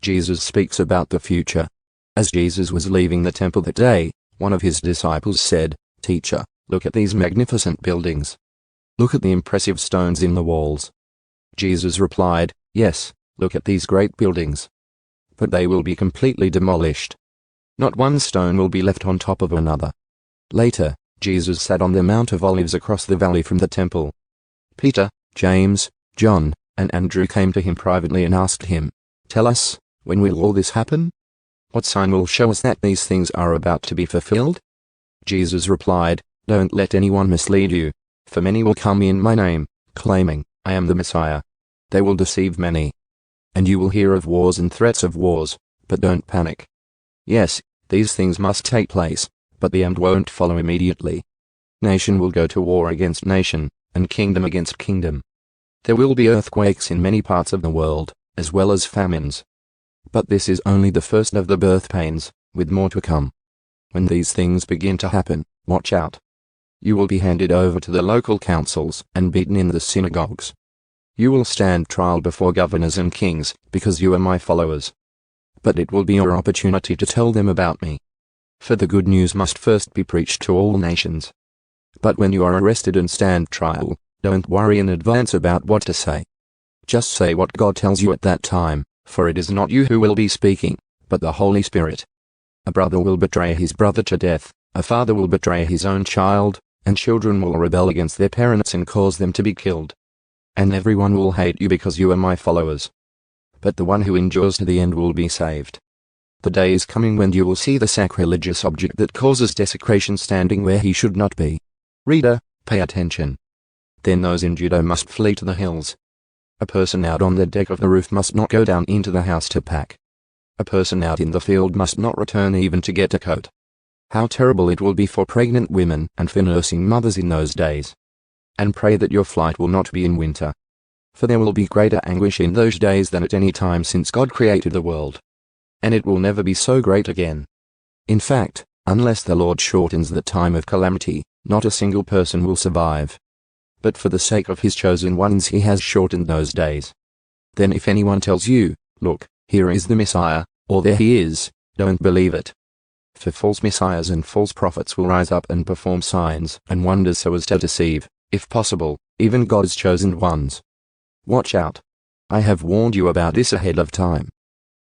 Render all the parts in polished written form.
Jesus speaks about the future. As Jesus was leaving the temple that day, one of his disciples said, "Teacher, look at these magnificent buildings. Look at the impressive stones in the walls." Jesus replied, "Yes, look at these great buildings. But they will be completely demolished. Not one stone will be left on top of another." Later, Jesus sat on the Mount of Olives across the valley from the temple. Peter, James, John, and Andrew came to him privately and asked him, "Tell us, when will all this happen? What sign will show us that these things are about to be fulfilled?" Jesus replied, "Don't let anyone mislead you, for many will come in my name, claiming, 'I am the Messiah.' They will deceive many. And you will hear of wars and threats of wars, but don't panic. Yes, these things must take place, but the end won't follow immediately. Nation will go to war against nation, and kingdom against kingdom. There will be earthquakes in many parts of the world, as well as famines. But this is only the first of the birth pains, with more to come. When these things begin to happen, watch out. You will be handed over to the local councils and beaten in the synagogues. You will stand trial before governors and kings, because you are my followers. But it will be your opportunity to tell them about me. For the good news must first be preached to all nations. But when you are arrested and stand trial, don't worry in advance about what to say. Just say what God tells you at that time, for it is not you who will be speaking, but the Holy Spirit. A brother will betray his brother to death, a father will betray his own child, and children will rebel against their parents and cause them to be killed. And everyone will hate you because you are my followers. But the one who endures to the end will be saved. The day is coming when you will see the sacrilegious object that causes desecration standing where he should not be. Reader, pay attention. Then those in Judah must flee to the hills. A person out on the deck of the roof must not go down into the house to pack. A person out in the field must not return even to get a coat. How terrible it will be for pregnant women and for nursing mothers in those days. And pray that your flight will not be in winter. For there will be greater anguish in those days than at any time since God created the world. And it will never be so great again. In fact, unless the Lord shortens the time of calamity, not a single person will survive. But for the sake of his chosen ones he has shortened those days. Then if anyone tells you, "Look, here is the Messiah," or "There he is," don't believe it. For false messiahs and false prophets will rise up and perform signs and wonders so as to deceive, if possible, even God's chosen ones. Watch out. I have warned you about this ahead of time.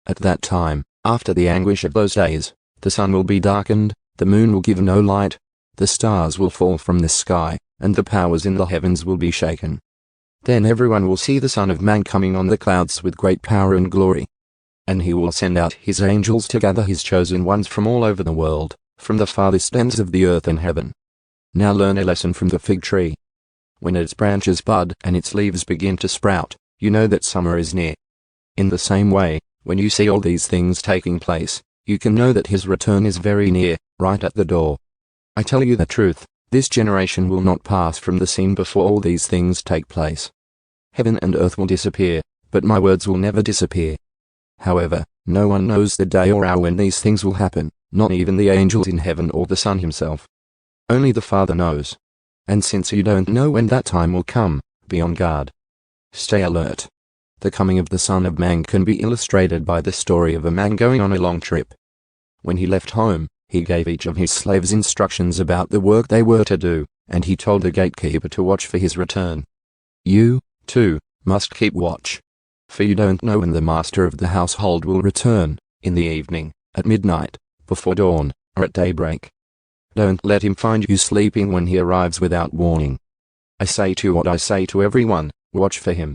At that time, after the anguish of those days, the sun will be darkened, the moon will give no light, the stars will fall from the sky, and the powers in the heavens will be shaken. Then everyone will see the Son of Man coming on the clouds with great power and glory. And he will send out his angels to gather his chosen ones from all over the world, from the farthest ends of the earth and heaven. Now learn a lesson from the fig tree. When its branches bud and its leaves begin to sprout, you know that summer is near. In the same way, when you see all these things taking place, you can know that his return is very near, right at the door. I tell you the truth, this generation will not pass from the scene before all these things take place. Heaven and earth will disappear, but my words will never disappear. However, no one knows the day or hour when these things will happen, not even the angels in heaven or the Son himself. Only the Father knows. And since you don't know when that time will come, be on guard. Stay alert. The coming of the Son of Man can be illustrated by the story of a man going on a long trip. When he left home, he gave each of his slaves instructions about the work they were to do, and he told the gatekeeper to watch for his return. You, too, must keep watch. For you don't know when the master of the household will return, in the evening, at midnight, before dawn, or at daybreak. Don't let him find you sleeping when he arrives without warning. I say to you what I say to everyone, watch for him.